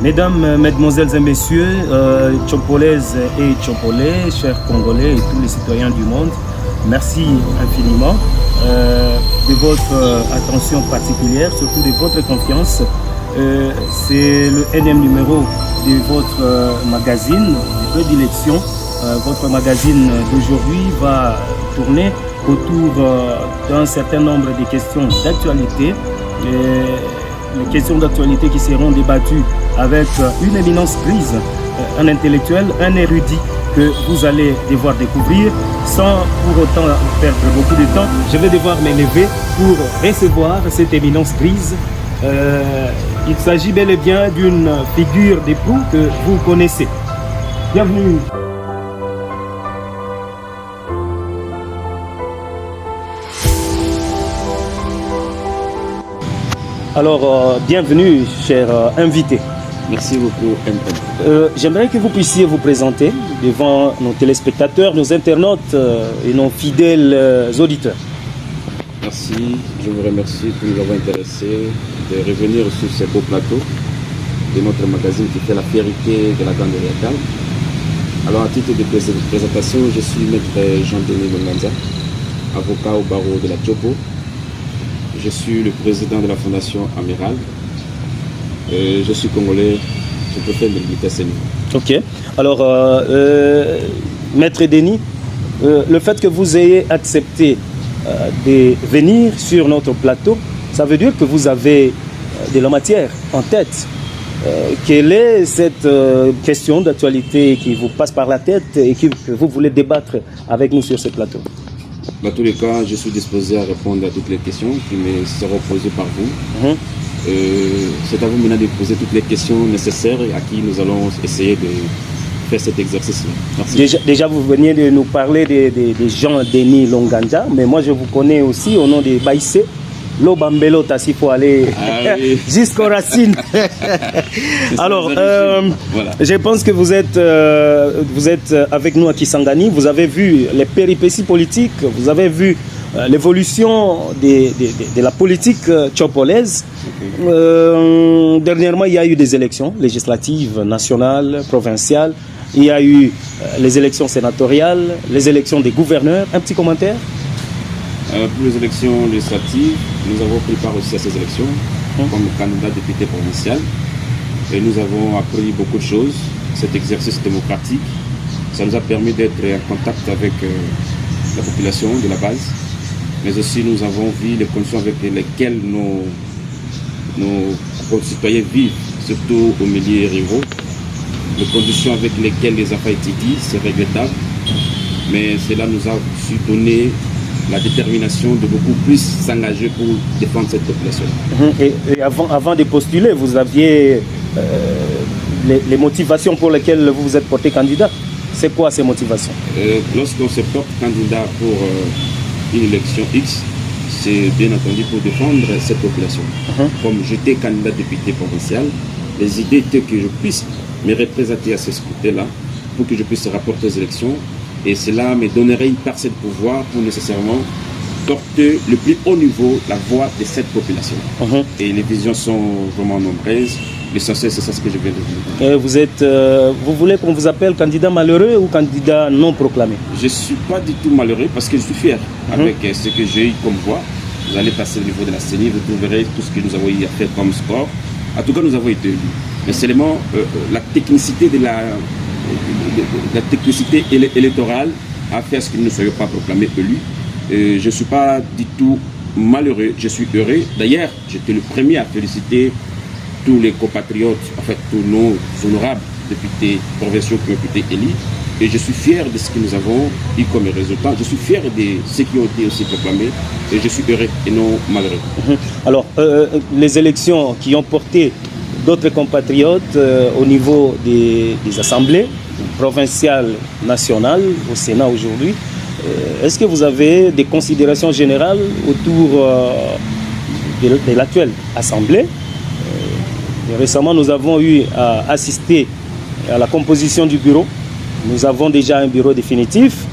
Mesdames, Mesdemoiselles et Messieurs, Tchopolaises et Tchopolais, chers Congolais et tous les citoyens du monde, merci infiniment de votre attention particulière, surtout de votre confiance. C'est le énième numéro de votre magazine de prédilection. Votre magazine d'aujourd'hui va tourner autour d'un certain nombre de questions d'actualité. Les questions d'actualité qui seront débattues avec une éminence prise, un intellectuel, un érudit que vous allez devoir découvrir sans pour autant perdre beaucoup de temps. Je vais devoir m'élever pour recevoir cette éminence prise. Il s'agit bel et bien d'une figure d'époux que vous connaissez. Bienvenue. Alors, bienvenue, cher invité. Merci beaucoup, J'aimerais que vous puissiez vous présenter devant nos téléspectateurs, nos internautes et nos fidèles auditeurs. Merci, je vous remercie de nous avoir intéressés de revenir sur ce beau plateau de notre magazine qui fait la fierté de la Grande Orientale. Alors, à titre de présentation, je suis maître Jean-Denis Longanza, avocat au barreau de la Tchopo. Je suis le président de la Fondation Amiral. Je suis congolais, je préfère le militaire senior. Ok. Alors, Maître Denis, le fait que vous ayez accepté de venir sur notre plateau, ça veut dire que vous avez de la matière en tête. Quelle est cette question d'actualité qui vous passe par la tête et que vous voulez débattre avec nous sur ce plateau? Dans tous les cas, je suis disposé à répondre à toutes les questions qui me seront posées par vous. C'est à vous maintenant de poser toutes les questions nécessaires à qui nous allons essayer de faire cet exercice-là. Déjà, vous veniez de nous parler de Jean-Denis Longanza, mais moi je vous connais aussi au nom de Baïsé. Lobambelo Tassi pour aller jusqu'aux racines. Alors, voilà. Je pense que vous êtes avec nous à Kisangani. Vous avez vu les péripéties politiques, vous avez vu l'évolution de la politique tchopolaise. Dernièrement, il y a eu des élections législatives, nationales, provinciales. Il y a eu les élections sénatoriales, les élections des gouverneurs. Un petit commentaire? Pour les élections législatives, nous avons pris part aussi à ces élections comme candidat député provincial. Et nous avons appris beaucoup de choses. Cet exercice démocratique, ça nous a permis d'être en contact avec la population de la base. Mais aussi nous avons vu les conditions avec lesquelles nos concitoyens vivent, surtout au milieu ruraux. Les conditions avec lesquelles les enfants étudient, c'est regrettable. Mais cela nous a su donner la détermination de beaucoup plus s'engager pour défendre cette population. Et avant de postuler, vous aviez les motivations pour lesquelles vous vous êtes porté candidat. C'est quoi ces motivations? Lorsqu'on se porte candidat pour une élection X, c'est bien entendu pour défendre cette population. Comme j'étais candidat député provincial, les idées étaient que je puisse me représenter à ce scrutin-là pour que je puisse rapporter aux élections. Et cela me donnerait une parcelle de pouvoir pour nécessairement porter le plus haut niveau la voix de cette population. Et les visions sont vraiment nombreuses. L'essentiel, c'est ça ce que je viens de dire. Vous voulez qu'on vous appelle candidat malheureux ou candidat non proclamé? Je ne suis pas du tout malheureux parce que je suis fier avec ce que j'ai eu comme voix. Vous allez passer au niveau de la CENI, vous trouverez tout ce que nous avons eu à faire comme score. En tout cas, nous avons été élus. Mais seulement la technicité de la technicité électorale a fait à ce que nous ne soyons pas proclamés élus. Je ne suis pas du tout malheureux, je suis heureux. D'ailleurs, j'étais le premier à féliciter tous les compatriotes, en fait tous nos honorables députés provinciaux qui ont été élus. Et je suis fier de ce que nous avons eu comme résultat. Je suis fier de ceux qui ont été aussi proclamés. Et je suis heureux et non malheureux. Alors, les élections qui ont porté d'autres compatriotes au niveau des assemblées provinciales, nationales, au Sénat aujourd'hui, est-ce que vous avez des considérations générales autour de l'actuelle assemblée? Récemment, nous avons eu à assister à la composition du bureau. Nous avons déjà un bureau définitif.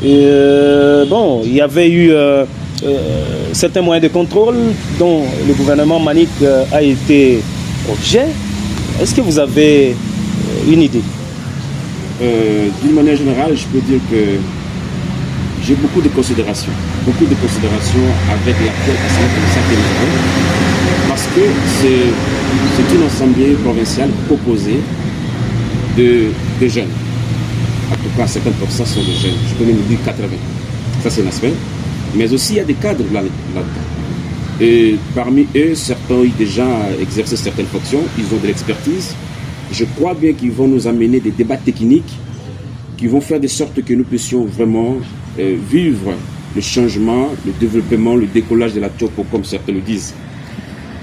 Bon, il y avait eu certains moyens de contrôle dont le gouvernement Manic a été objet. Est-ce que vous avez une idée? D'une manière générale, je peux dire que j'ai beaucoup de considérations avec l'actuelle assemblée provinciale que nous avons, parce que c'est une assemblée provinciale composée de jeunes. En tout cas, 50% sont des jeunes. Je peux même dire 80%. Ça, c'est un aspect. Mais aussi, il y a des cadres là-dedans. Et parmi eux, certains ont déjà exercé certaines fonctions. Ils ont de l'expertise. Je crois bien qu'ils vont nous amener des débats techniques qui vont faire de sorte que nous puissions vraiment vivre le changement, le développement, le décollage de la Tchopo, comme certains le disent.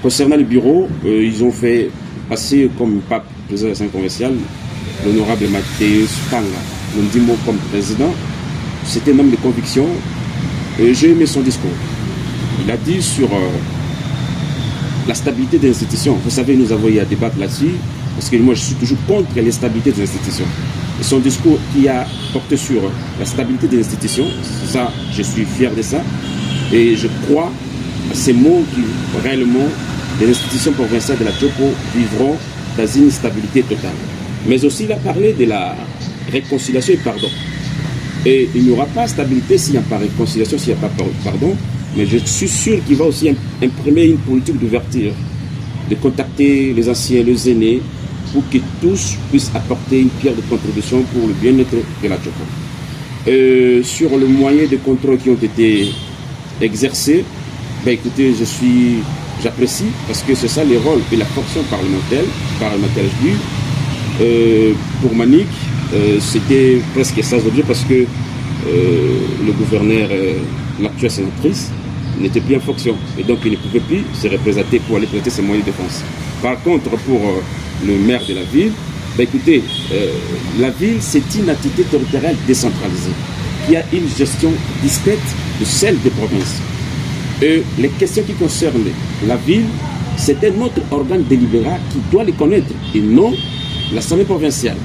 Concernant le bureau, ils ont fait passer comme pape président de l'Assemblée provinciale l'honorable Mathéus Panga, Londimo comme président. C'était un homme de conviction. J'ai aimé son discours. Il a dit sur la stabilité des institutions. Vous savez, nous avons eu à débattre là-dessus, parce que moi je suis toujours contre l'instabilité des institutions. Et son discours qui a porté sur la stabilité des institutions, ça, je suis fier de ça. Et je crois à ces mots qui, réellement, les institutions provinciales de la Tchopo vivront dans une stabilité totale. Mais aussi, il a parlé de la réconciliation et pardon. Et il n'y aura pas stabilité s'il n'y a pas réconciliation, s'il n'y a pas pardon. Mais je suis sûr qu'il va aussi imprimer une politique d'ouverture, de contacter les anciens, les aînés, pour que tous puissent apporter une pierre de contribution pour le bien-être de la Tchopo. Sur le moyen de contrôle qui ont été exercés, ben écoutez, j'apprécie parce que c'est ça les rôles et la fonction parlementaire je dis. Pour Manick, c'était presque ça l'objet parce que le gouverneur, l'actuelle sénatrice, n'était plus en fonction et donc il ne pouvait plus se représenter pour aller prêter ses moyens de défense. Par contre, pour le maire de la ville, ben écoutez, la ville c'est une entité territoriale décentralisée qui a une gestion discrète de celle des provinces. Et les questions qui concernent la ville, c'est un autre organe délibérant qui doit les connaître et non l'Assemblée provinciale.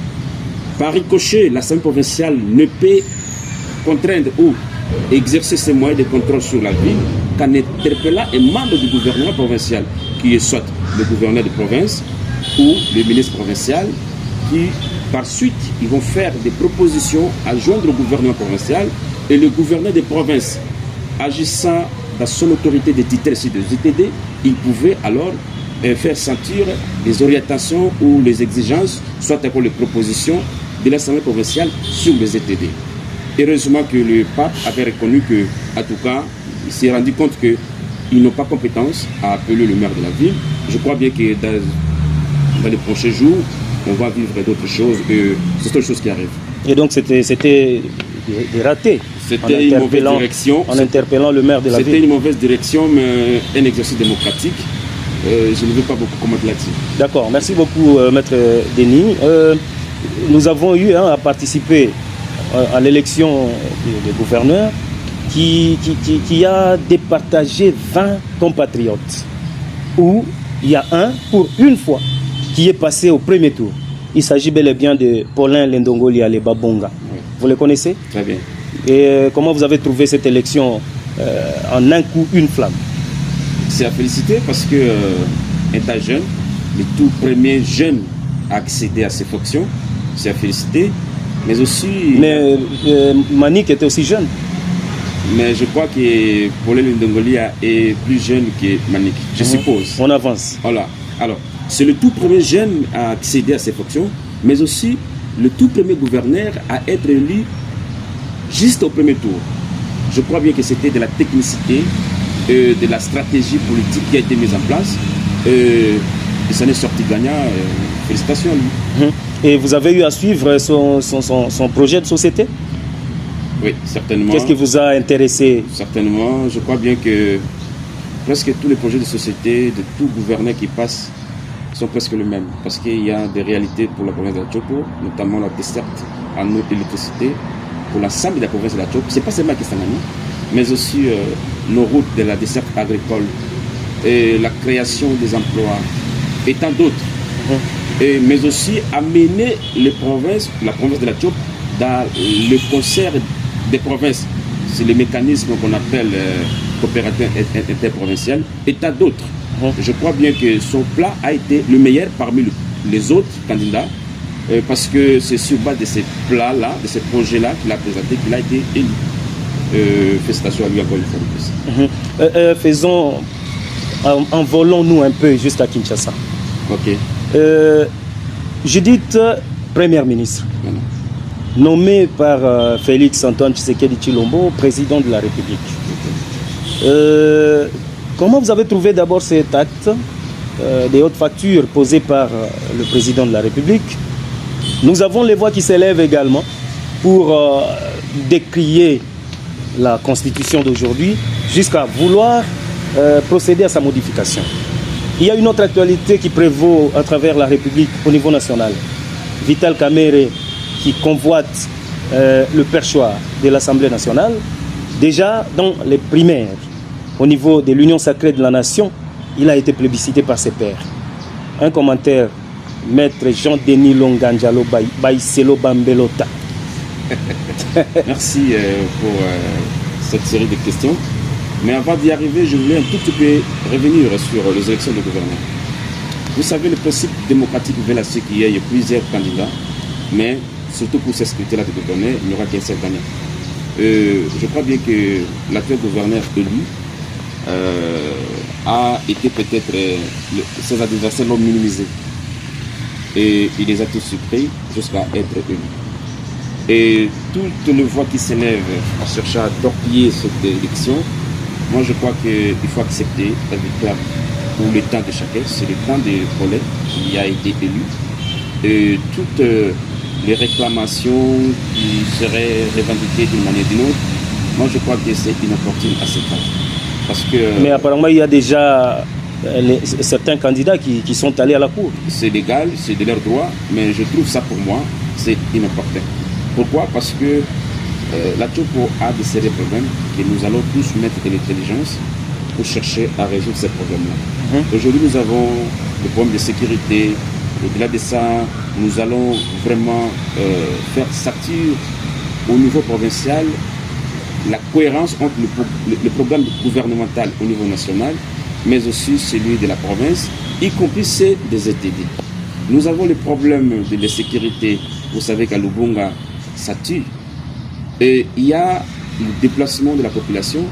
Par ricochet, l'Assemblée provinciale ne peut contraindre ou exercer ses moyens de contrôle sur la ville qu'en interpellant un membre du gouvernement provincial, qui est soit le gouverneur de province ou le ministre provincial, qui par suite ils vont faire des propositions à joindre au gouvernement provincial et le gouverneur de province, agissant dans son autorité de titre sur des ETD, il pouvait alors faire sentir les orientations ou les exigences, soit encore les propositions de l'Assemblée provinciale sur les ETD. Heureusement que le pape avait reconnu que, en tout cas, il s'est rendu compte qu'ils n'ont pas compétence à appeler le maire de la ville. Je crois bien que dans les prochains jours, on va vivre d'autres choses, c'est d'autres choses qui arrivent. Et donc c'était des ratés. C'était une mauvaise direction. En interpellant le maire de la ville. C'était une mauvaise direction, mais un exercice démocratique. Je ne veux pas beaucoup commenter là-dessus. D'accord, merci beaucoup, Maître Denis. Nous avons eu à participer à l'élection des gouverneurs qui a départagé 20 compatriotes, où il y a un, pour une fois, qui est passé au premier tour. Il s'agit bel et bien de Paulin Lendongoli Aleba-Bonga. Oui. Vous le connaissez? Très bien. Et comment vous avez trouvé cette élection en un coup, une flamme? C'est à féliciter parce que étant jeune, le tout premier jeune à accéder à ces fonctions, c'est à féliciter. Mais aussi... Mais Manick était aussi jeune. Mais je crois que Paulin Lendongoli est plus jeune que Manick, je suppose. On avance. Voilà. Alors, c'est le tout premier jeune à accéder à ces fonctions, mais aussi le tout premier gouverneur à être élu juste au premier tour. Je crois bien que c'était de la technicité, de la stratégie politique qui a été mise en place. Et ça n'est sorti gagnant. Félicitations à lui. Et vous avez eu à suivre son projet de société? Oui, certainement. Qu'est-ce qui vous a intéressé? Certainement. Je crois bien que presque tous les projets de société, de tout gouverneur qui passe, sont presque les mêmes. Parce qu'il y a des réalités pour la province de la Tchopo, notamment la desserte en eau et électricité, pour l'ensemble de la province de la Tchopo. Ce n'est pas seulement Kisangani, mais aussi nos routes de la desserte agricole, et la création des emplois, et tant d'autres. Mais aussi amener la province de la Tchopo dans le concert des provinces. C'est le mécanisme qu'on appelle coopérative interprovinciale, et tant d'autres. Je crois bien que son plat a été le meilleur parmi les autres candidats, parce que c'est sur base de ces plats-là, de ces projets-là qu'il a présenté, qu'il a été élu. Félicitations à lui encore une fois. Faisons, envolons-nous un peu juste à Kinshasa. Ok. Judith, première ministre, nommée par Félix Antoine Tshisekedi Tshilombo, président de la République. Comment vous avez trouvé d'abord cet acte des hautes factures posées par le président de la République? Nous avons les voix qui s'élèvent également pour décrier la constitution d'aujourd'hui jusqu'à vouloir procéder à sa modification. Il y a une autre actualité qui prévaut à travers la République au niveau national. Vital Kamerhe qui convoite le perchoir de l'Assemblée nationale. Déjà dans les primaires, au niveau de l'Union sacrée de la nation, il a été plébiscité par ses pairs. Un commentaire, Maître Jean-Denis Longanjalo Baïselo Bambelota. Merci pour cette série de questions. Mais avant d'y arriver, je voulais un tout petit peu revenir sur les élections de gouvernement. Vous savez, le principe démocratique veut à ce qu'il y ait plusieurs candidats, mais surtout pour ces scrutins-là de gouverner, il n'y aura qu'un seul gagnant. Je crois bien que l'actuel gouverneur élu a été peut-être, ses adversaires l'ont minimisé. Et il les a tous surpris jusqu'à être élu. Et toutes les voix qui s'élèvent en cherchant à torpiller cette élection, moi je crois qu'il faut accepter la victoire pour le temps de chacun. C'est le temps de Paulet qui a été élu. Et toutes les réclamations qui seraient revendiquées d'une manière ou d'une autre, moi je crois que c'est inopportune à ce temps. Parce que, mais apparemment il y a déjà certains candidats qui sont allés à la cour. C'est légal, c'est de leur droit, mais je trouve ça pour moi, c'est inopportun. Pourquoi? Parce que la Tchopo a de sérieux problèmes et nous allons tous mettre de l'intelligence pour chercher à résoudre ces problèmes-là. Aujourd'hui, nous avons le problème de sécurité. Au-delà de ça, nous allons vraiment faire satire au niveau provincial la cohérence entre le programme gouvernemental au niveau national, mais aussi celui de la province, y compris ceux des ETD. Nous avons le problème de la sécurité. Vous savez qu'à Lubunga, ça tue. Et il y a le déplacement de la population.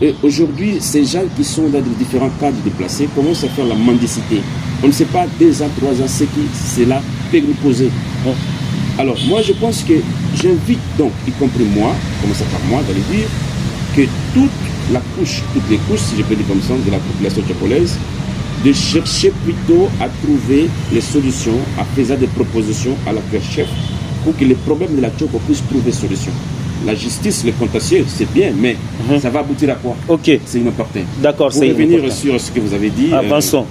Et aujourd'hui, ces gens qui sont dans les différents cas de déplacés commencent à faire la mendicité. On ne sait pas 2 ans, 3 ans, ce qui cela peut nous poser. Alors, moi, je pense que j'invite donc, y compris moi, commençant par moi, d'aller dire que toutes les couches, si je peux dire comme ça, de la population tchopolaise, de chercher plutôt à trouver les solutions, à faire des propositions à la chef pour que les problèmes de la Tchoko puissent trouver solution. La justice, le contentieux, c'est bien, mais ça va aboutir à quoi? Ok. C'est inopportun. D'accord, c'est important. Pour revenir sur ce que vous avez dit. Avançons.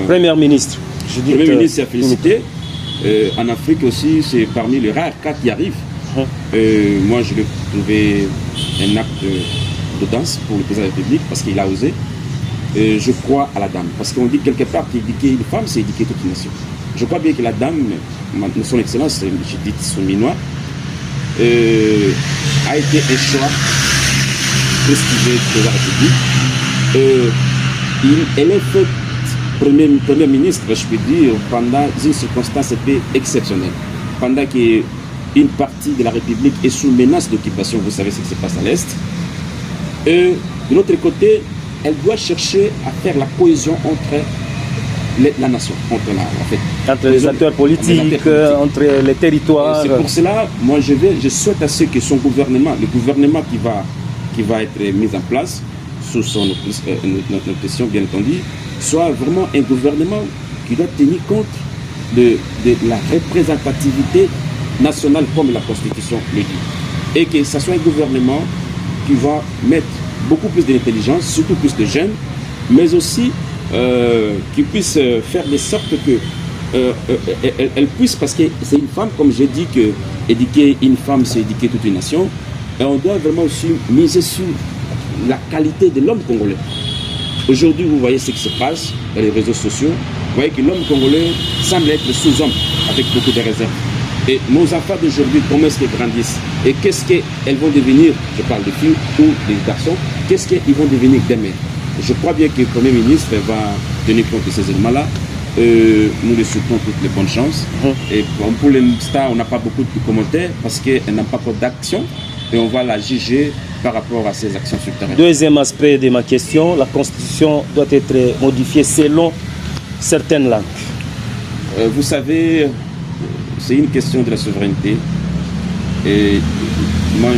Première ministre. Le Premier ministre a félicité. En Afrique aussi, c'est parmi les rares cas qui arrivent. Moi, je l'ai trouvé un acte d'audace pour le président de la République parce qu'il a osé. Je crois à la dame. Parce qu'on dit quelque part qu'éduquer une femme, c'est éduquer toute une nation. Je crois bien que la dame, son excellence, Judith Souminois, a été un choix prestigieux de la République. Elle est faite Premier ministre, je peux dire, pendant une circonstance exceptionnelle. Pendant qu'une partie de la République est sous menace d'occupation, vous savez ce qui se passe à l'Est. Et de l'autre côté, elle doit chercher à faire la cohésion entre la nation, entre les acteurs politiques, entre les territoires. C'est pour cela, moi je souhaite à ce que son gouvernement, le gouvernement qui va être mis en place, sous son option bien entendu, soit vraiment un gouvernement qui doit tenir compte de la représentativité nationale comme la Constitution le dit. Et que ce soit un gouvernement qui va mettre beaucoup plus d'intelligence, surtout plus de jeunes, mais aussi qui puisse faire de sorte que elle puisse, parce que c'est une femme, comme j'ai dit, que éduquer une femme, c'est éduquer toute une nation, et on doit vraiment aussi miser sur la qualité de l'homme congolais. Aujourd'hui, vous voyez ce qui se passe dans les réseaux sociaux, vous voyez que l'homme congolais semble être sous-homme avec beaucoup de réserves. Et nos enfants d'aujourd'hui, comment est-ce qu'ils grandissent? Et qu'est-ce qu'elles vont devenir? Je parle de filles ou des garçons. Qu'est-ce qu'ils vont devenir demain? Je crois bien que le Premier ministre va tenir compte de ces éléments-là nous lui souhaitons toutes les bonnes chances. Et pour l'instant, on n'a pas beaucoup de commentaires parce qu'elle n'a pas encore d'action et on va la juger par rapport à ses actions sur le terrain. Deuxième aspect de ma question, la Constitution doit être modifiée selon certaines langues. Vous savez, c'est une question de la souveraineté. Et moi,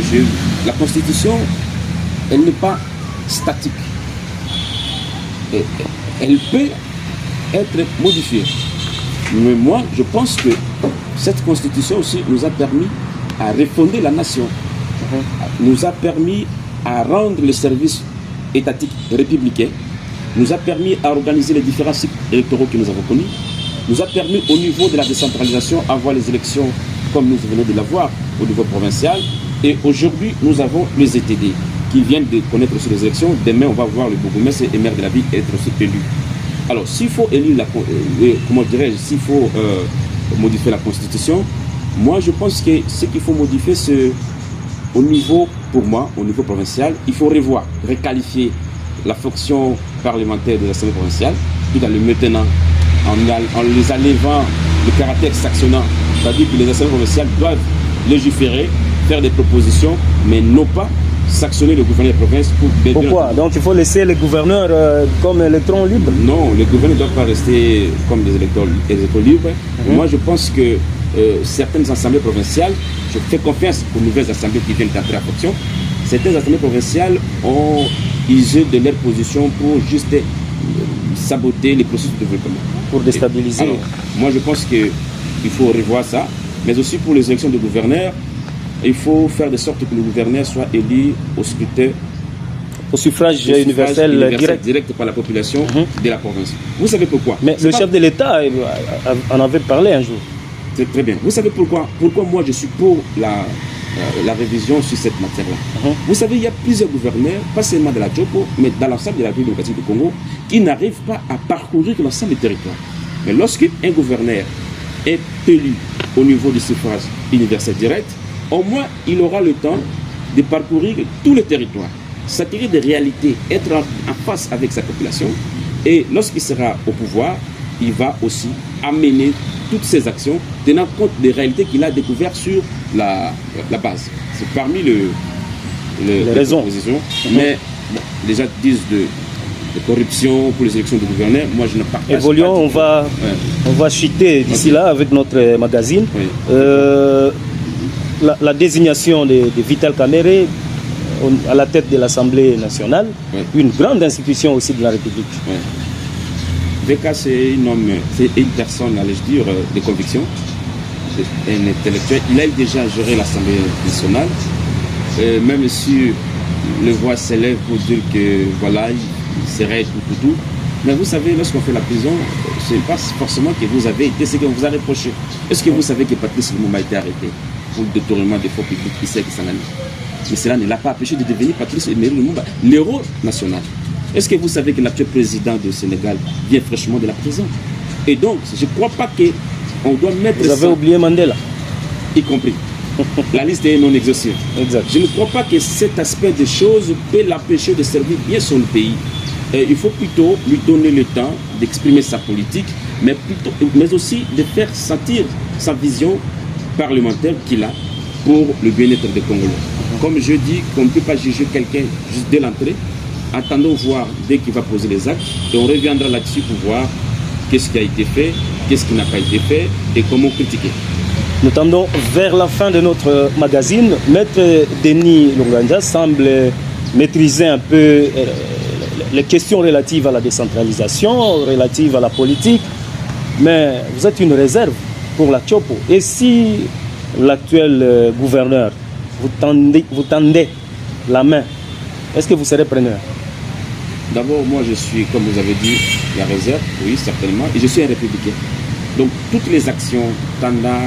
la Constitution, elle n'est pas statique. Et elle peut être modifiée. Mais moi, je pense que cette Constitution aussi nous a permis à refonder la nation, nous a permis à rendre les services étatiques républicains, nous a permis à organiser les différents cycles électoraux que nous avons connus, nous a permis au niveau de la décentralisation d'avoir les élections comme nous venons de l'avoir au niveau provincial. Et aujourd'hui, nous avons les ETD qui viennent de connaître aussi les élections. Demain, on va voir le bourgmestre et maire de la ville être aussi élu. Alors, s'il faut élire s'il faut modifier la Constitution, moi, je pense que ce qu'il faut modifier, c'est au niveau, pour moi, au niveau provincial, il faut revoir, requalifier la fonction parlementaire de l'Assemblée provinciale, tout en le maintenant, en les enlevant le caractère sanctionnant. C'est-à-dire que les assemblées provinciales doivent légiférer, faire des propositions, mais non pas sanctionner le gouverneur de province pour... Pourquoi? Donc il faut laisser les gouverneurs comme électrons libres? Non, les gouverneurs ne doivent pas rester comme des électeurs libres. Moi, je pense que certaines assemblées provinciales, je fais confiance aux nouvelles assemblées qui viennent d'entrer en fonction, certaines assemblées provinciales ont usé de leur position pour juste saboter les processus de développement. Pour déstabiliser. Alors, moi, je pense qu'il faut revoir ça, mais aussi pour les élections de gouverneurs, il faut faire de sorte que le gouverneur soit élu au scrutin, au suffrage universel direct par la population de la province. Vous savez pourquoi? Mais le chef de l'État en avait parlé un jour. C'est très bien. Vous savez pourquoi moi je suis pour la révision sur cette matière-là. Vous savez, il y a plusieurs gouverneurs, pas seulement de la Djoko, mais dans l'ensemble de la République démocratique du Congo, qui n'arrivent pas à parcourir l'ensemble des territoires. Mais lorsqu'un gouverneur est élu au niveau du suffrage universel direct, au moins il aura le temps de parcourir tous les territoires, s'attirer des réalités, être en face avec sa population, et lorsqu'il sera au pouvoir, il va aussi amener toutes ses actions tenant compte des réalités qu'il a découvertes sur la base. C'est parmi les raisons. Mais bon, les gens disent de corruption pour les élections de gouverneurs. Moi, je ne partage pas. Évoluons, on va chuter d'ici là avec notre magazine. Oui. La désignation de Vital Kamerhe à la tête de l'Assemblée nationale, une grande institution aussi de la République. Oui. VK, c'est une personne, allais-je dire, de conviction, un intellectuel. Il a déjà géré l'Assemblée nationale, même si le voix s'élève pour dire que voilà, il serait tout. Mais vous savez, lorsqu'on fait la prison, ce n'est pas forcément que vous avez été ce qu'on vous a reproché. Est-ce que vous savez que Patrice Lumumba a été arrêté pour le détournement des fonds publics ici à Kisangani? Mais cela ne l'a pas empêché de devenir Patrice Lumumba, l'héros national. Est-ce que vous savez que l'actuel président du Sénégal vient fraîchement de la prison? Et donc, je ne crois pas qu'on doit mettre... Vous avez oublié Mandela? Y compris. La liste est non exhaustive. Exact. Je ne crois pas que cet aspect des choses peut l'empêcher de servir bien son pays. Il faut plutôt lui donner le temps d'exprimer sa politique, mais aussi de faire sentir sa vision parlementaire qu'il a pour le bien-être des Congolais. Comme je dis, qu'on ne peut pas juger quelqu'un juste dès l'entrée. Attendons voir dès qu'il va poser les actes et on reviendra là-dessus pour voir qu'est-ce qui a été fait, qu'est-ce qui n'a pas été fait et comment critiquer. Nous tendons vers la fin de notre magazine. Maître Denis Lunganja semble maîtriser un peu les questions relatives à la décentralisation, relatives à la politique, mais vous êtes une réserve pour la Tchopo. Et si l'actuel gouverneur vous tendez la main, est-ce que vous serez preneur? D'abord, moi je suis, comme vous avez dit, la réserve, oui, certainement, et je suis un républicain. Donc toutes les actions tendant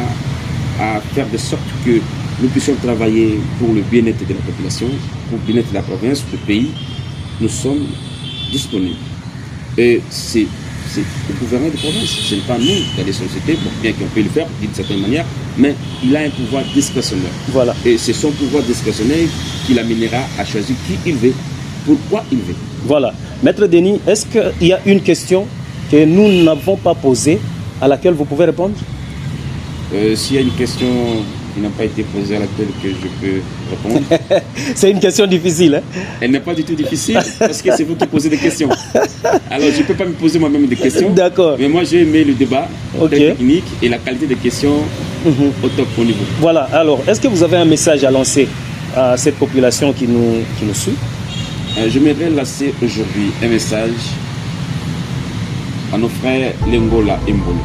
à faire de sorte que nous puissions travailler pour le bien-être de la population, pour le bien-être de la province, du pays, nous sommes disponibles. Et c'est le gouverneur de province, ce n'est pas nous, il y a des sociétés, bon, bien qu'on peut le faire d'une certaine manière, mais il a un pouvoir discrétionnaire. Voilà. Et c'est son pouvoir discrétionnaire qui l'amènera à choisir qui il veut, pourquoi il veut. Voilà. Maître Denis, est-ce qu'il y a une question que nous n'avons pas posée, à laquelle vous pouvez répondre? S'il y a une question qui n'a pas été posée à laquelle que je peux répondre. C'est une question difficile. Hein? Elle n'est pas du tout difficile parce que c'est vous qui posez des questions. Alors je ne peux pas me poser moi-même des questions. D'accord. Mais moi j'ai aimé le débat très technique et la qualité des questions au top au niveau. Voilà, alors est-ce que vous avez un message à lancer à cette population qui nous suit? Je m'aimerais lancer aujourd'hui un message à nos frères Lengola et Mbolo.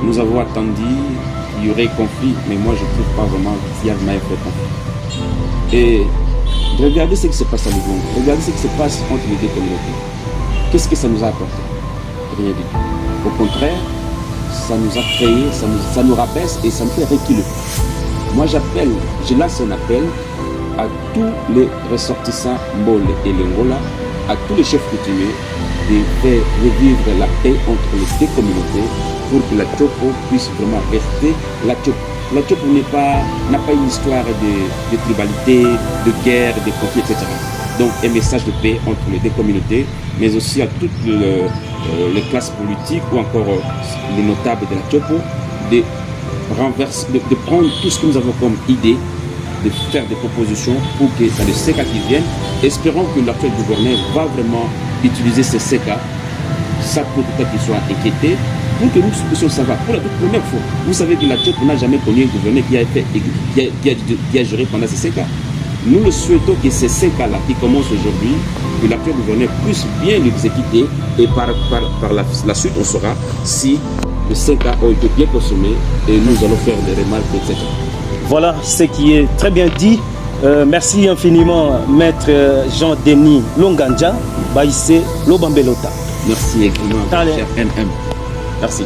Nous avons attendu qu'il y aurait conflit, mais moi je ne trouve pas vraiment qu'il y a vraiment un conflit. Et regardez ce qui se passe à Lugongo, regardez ce qui se passe entre les deux communautés. Qu'est-ce que ça nous a apporté? Rien du tout. Au contraire, ça nous a créé, ça nous rabaisse et ça nous fait reculer. Moi je lance un appel à tous les ressortissants Mbole et Lengola, à tous les chefs coutumiers, de faire revivre la paix entre les deux communautés pour que la Tchopo puisse vraiment rester la Tchopo. La Tchopo n'a pas une histoire de tribalité, de guerre, de conflit, etc. Donc un message de paix entre les deux communautés, mais aussi à toutes les classes politiques ou encore les notables de la Tchopo, de prendre tout ce que nous avons comme idée, de faire des propositions pour que ça ne SECA qui viennent. Espérons que l'actuel gouverneur va vraiment utiliser ces SECA, ça pour qu'il soit inquiété, pour que nous puissions savoir. Pour la toute première fois, vous savez que la Tchopo n'a jamais connu un gouverneur qui a géré pendant ces SECA. Nous le souhaitons que ces SECA-là qui commencent aujourd'hui, que l'actuel gouverneur puisse bien l'exécuter et par la suite on saura si les SECA ont été bien consommés et nous allons faire des remarques, etc. Voilà ce qui est très bien dit. Merci infiniment, Maître Jean-Denis Longanja, Baïsé Lobambelota. Merci également, cher MM. Merci.